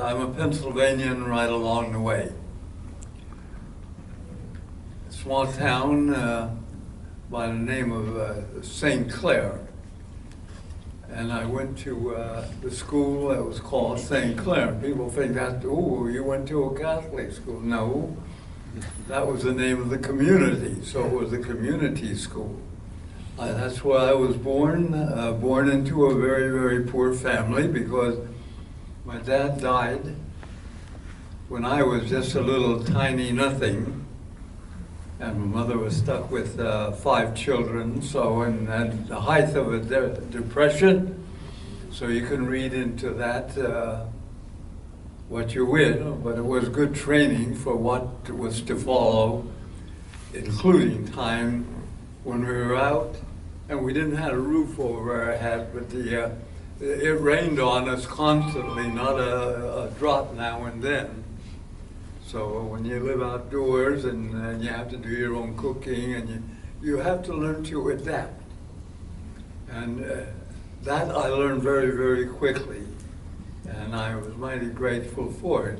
I'm a Pennsylvanian right along the way. A small town by the name of St. Clair. And I went to the school that was called St. Clair. People think that, oh, you went to a Catholic school. No, that was the name of the community, so it was a community school. That's where I was born, born into a very, very poor family because my dad died when I was just a little tiny nothing, and my mother was stuck with 5 children, so and at the height of a depression, so you can read into that what you will, but it was good training for what was to follow, including time when we were out, and we didn't have a roof over our head, but it rained on us constantly, not a drop now and then. So when you live outdoors and you have to do your own cooking, and you have to learn to adapt. And that I learned very, very quickly, and I was mighty grateful for it.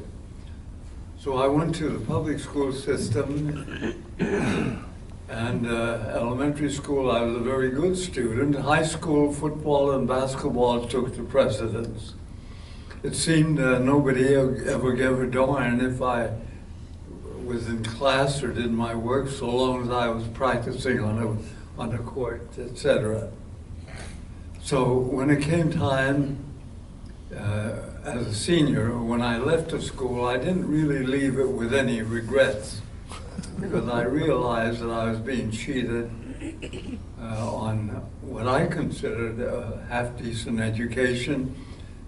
So I went to the public school system, and elementary school I was a very good student. High school football and basketball took the precedence. It seemed nobody ever gave a darn if I was in class or did my work, so long as I was practicing on the court, etc. So when it came time, as a senior, when I left the school, I didn't really leave it with any regrets, because I realized that I was being cheated on what I considered a half-decent education.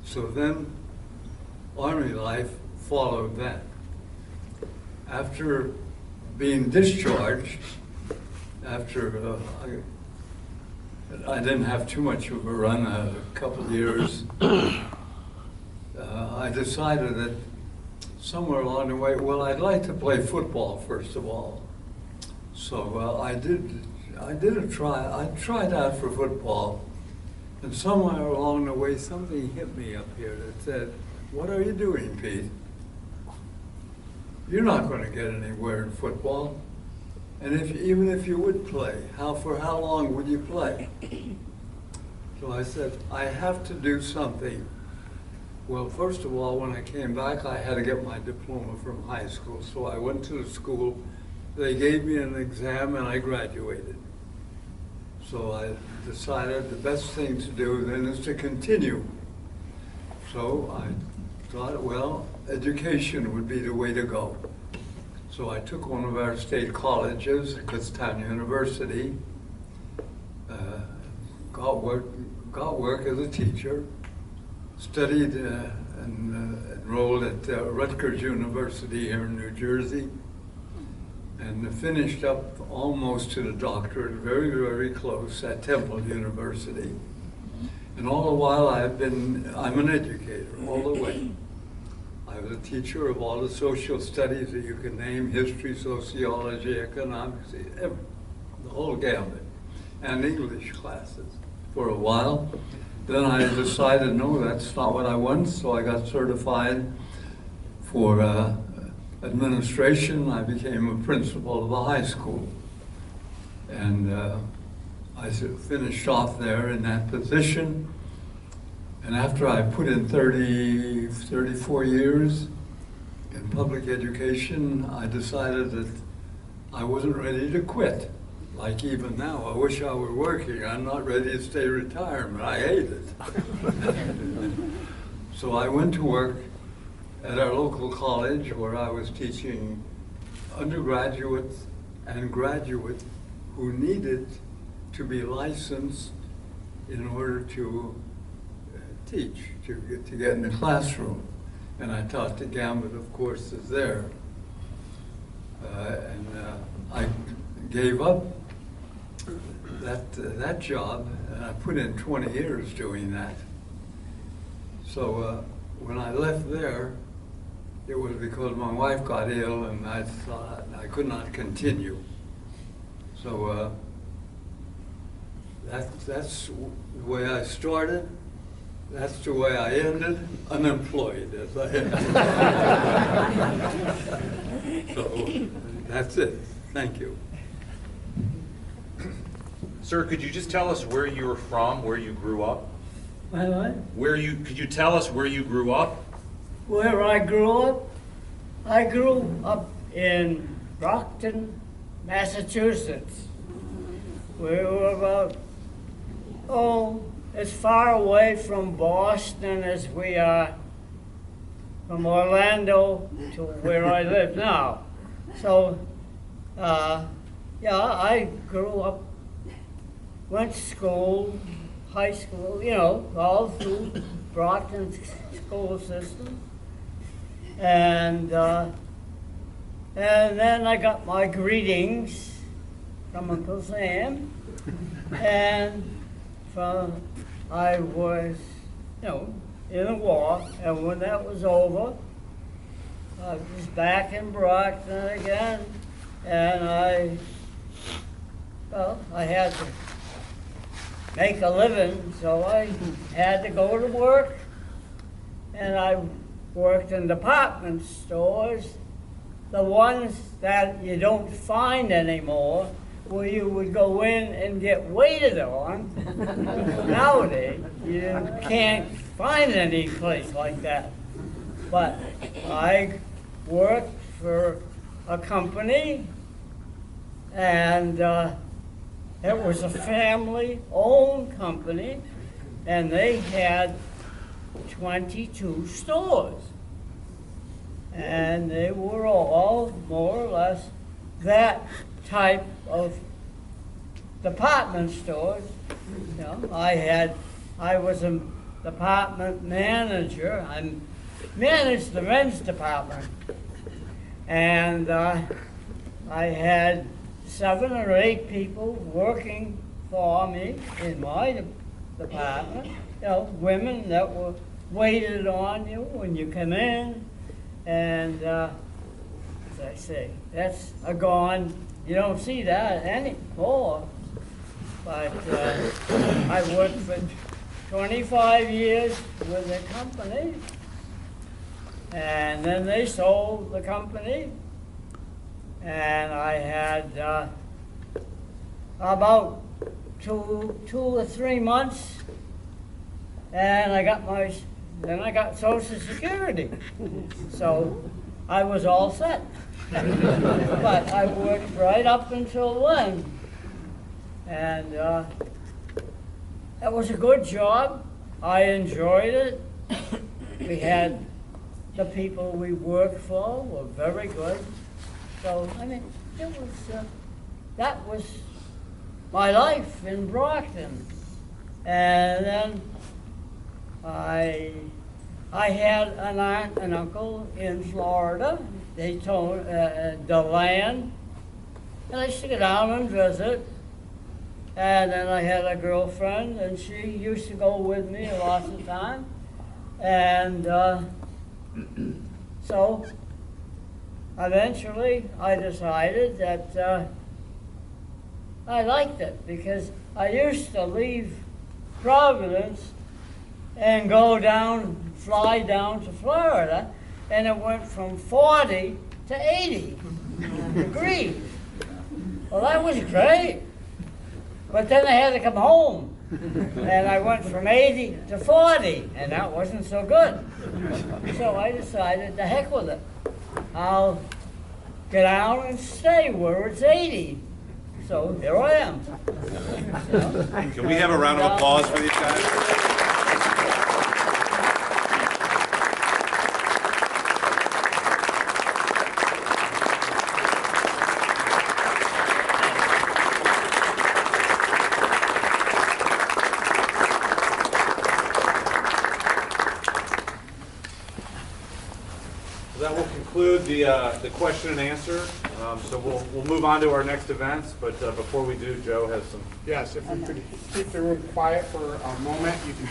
So then Army life followed that. After being discharged, after I didn't have too much of a run, a couple of years, I decided that somewhere along the way, well, I'd like to play football first of all. So I tried out for football, and somewhere along the way, something hit me up here that said, "What are you doing, Pete? You're not going to get anywhere in football. And even if you would play, for how long would you play?" So I said, I have to do something. Well, first of all, when I came back, I had to get my diploma from high school. So I went to the school, they gave me an exam, and I graduated. So I decided the best thing to do then is to continue. So I thought, well, education would be the way to go. So I took one of our state colleges, Kutztown University, got work as a teacher, studied and enrolled at Rutgers University here in New Jersey, and finished up almost to the doctorate, very, very close, at Temple University. And all the while I'm an educator, all the way. I was a teacher of all the social studies that you can name, history, sociology, economics, the whole gambit, and English classes for a while. Then I decided, no, that's not what I want, so I got certified for administration. I became a principal of a high school. And I finished off there in that position. And after I put in 34 years in public education, I decided that I wasn't ready to quit. Like even now, I wish I were working. I'm not ready to stay retirement. I hate it. So I went to work at our local college where I was teaching undergraduates and graduates who needed to be licensed in order to teach, to get in the classroom. And I taught the gambit of courses there. I gave up that job, and I put in 20 years doing that. So when I left there, it was because my wife got ill, and I thought I could not continue. So that's the way I started. that's the way I ended, unemployed as I ended. So that's it. Thank you. Sir, could you just tell us where you were from, where you grew up? What? Could you tell us where you grew up? Where I grew up? I grew up in Brockton, Massachusetts. We were about, as far away from Boston as we are from Orlando to where I live now. So, yeah, I grew up, went to school, high school, you know, all through Brockton's school system. And then I got my greetings from Uncle Sam. And I was, you know, in the war. And when that was over, I was back in Brockton again. And I had to make a living, so I had to go to work. And I worked in department stores, the ones that you don't find anymore, where you would go in and get waited on. Nowadays, you can't find any place like that. But I worked for a company, and it was a family-owned company, and they had 22 stores. And they were all more or less that type of department stores. You know, I was a department manager. I managed the men's department. And I had 7 or 8 people working for me in my department. You know, women that were waited on you when you come in. And as I say, that's a gone. You don't see that anymore. But I worked for 25 years with the company. And then they sold the company. And I had about two or 3 months, and then I got Social Security. So I was all set. But I worked right up until then. And that was a good job. I enjoyed it. We had the people we worked for were very good. So, I mean, it was, that was my life in Brockton. And then I had an aunt and uncle in Florida. They told the land, and I used to go down and visit. And then I had a girlfriend, and she used to go with me a lot of the time. And so eventually I decided that I liked it, because I used to leave Providence and fly down to Florida, and it went from 40 to 80 degrees. Well, that was great. But then I had to come home, and I went from 80 to 40, and that wasn't so good. So I decided, to heck with it. I'll get down and stay where it's 80. So here I am. Can we have a round of applause for these guys? That will conclude the question and answer. So we'll move on to our next events. But before we do, Joe has some. Yes, if we could keep the room quiet for a moment, you can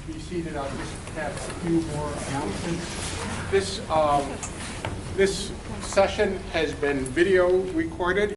be seated. I'll just have a few more announcements. This session has been video recorded.